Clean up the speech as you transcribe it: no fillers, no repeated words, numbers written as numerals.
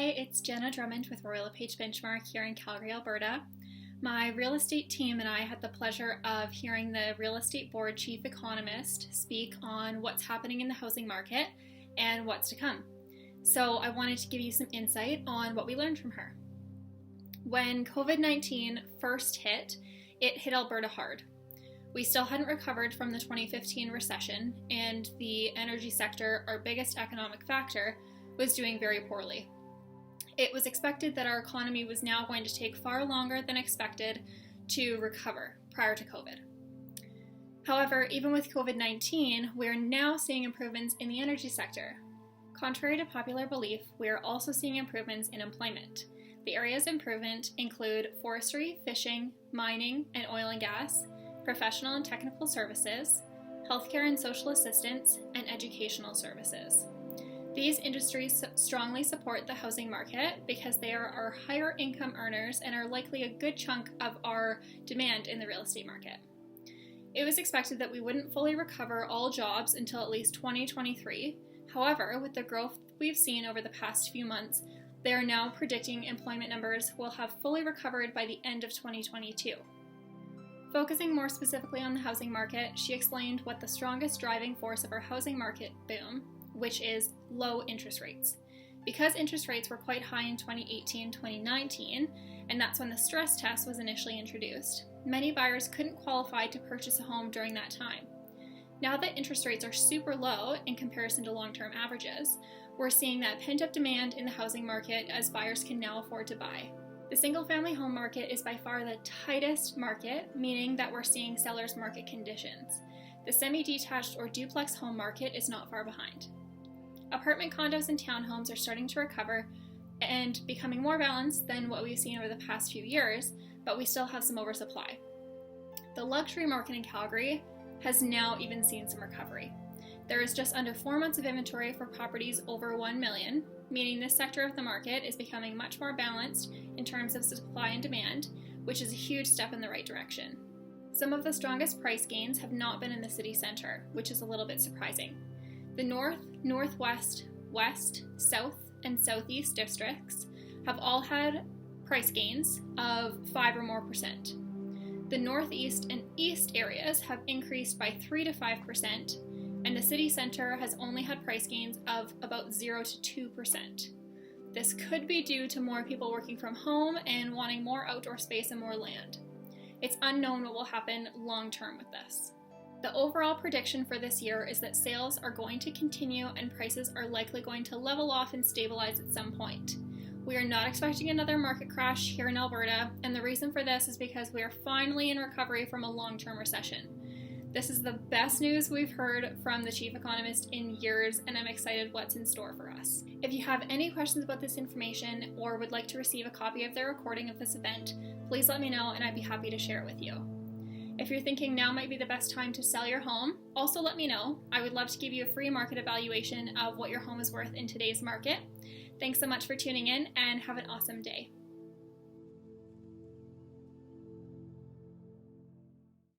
Hi, it's Jenna Drummond with LePage Benchmark here in Calgary, Alberta. My real estate team and I had the pleasure of hearing the real estate board chief economist speak on what's happening in the housing market and what's to come. So I wanted to give you some insight on what we learned from her. When COVID-19 first hit, it hit Alberta hard. We still hadn't recovered from the 2015 recession, and the energy sector, our biggest economic factor, was doing very poorly. It was expected that our economy was now going to take far longer than expected to recover prior to COVID. However, even with COVID-19, we are now seeing improvements in the energy sector. Contrary to popular belief, we are also seeing improvements in employment. The areas of improvement include forestry, fishing, mining, and oil and gas, professional and technical services, healthcare and social assistance, and educational services. These industries strongly support the housing market because they are our higher income earners and are likely a good chunk of our demand in the real estate market. It was expected that we wouldn't fully recover all jobs until at least 2023. However, with the growth we've seen over the past few months, they are now predicting employment numbers will have fully recovered by the end of 2022. Focusing more specifically on the housing market, she explained what the strongest driving force of our housing market boom, which is low interest rates. Because interest rates were quite high in 2018-2019, and that's when the stress test was initially introduced, many buyers couldn't qualify to purchase a home during that time. Now that interest rates are super low in comparison to long-term averages, we're seeing that pent-up demand in the housing market as buyers can now afford to buy. The single-family home market is by far the tightest market, meaning that we're seeing sellers' market conditions. The semi-detached or duplex home market is not far behind. Apartment condos and townhomes are starting to recover and becoming more balanced than what we've seen over the past few years, but we still have some oversupply. The luxury market in Calgary has now even seen some recovery. There is just under 4 months of inventory for properties over 1 million, meaning this sector of the market is becoming much more balanced in terms of supply and demand, which is a huge step in the right direction. Some of the strongest price gains have not been in the city center, which is a little bit surprising. The north, northwest, west, south, and southeast districts have all had price gains of 5 or more percent. The northeast and east areas have increased by 3 to 5%, and the city center has only had price gains of about 0 to 2%. This could be due to more people working from home and wanting more outdoor space and more land. It's unknown what will happen long term with this. The overall prediction for this year is that sales are going to continue and prices are likely going to level off and stabilize at some point. We are not expecting another market crash here in Alberta, and the reason for this is because we are finally in recovery from a long-term recession. This is the best news we've heard from the chief economist in years, and I'm excited what's in store for us. If you have any questions about this information or would like to receive a copy of the recording of this event, please let me know and I'd be happy to share it with you. If you're thinking now might be the best time to sell your home, also let me know. I would love to give you a free market evaluation of what your home is worth in today's market. Thanks so much for tuning in and have an awesome day.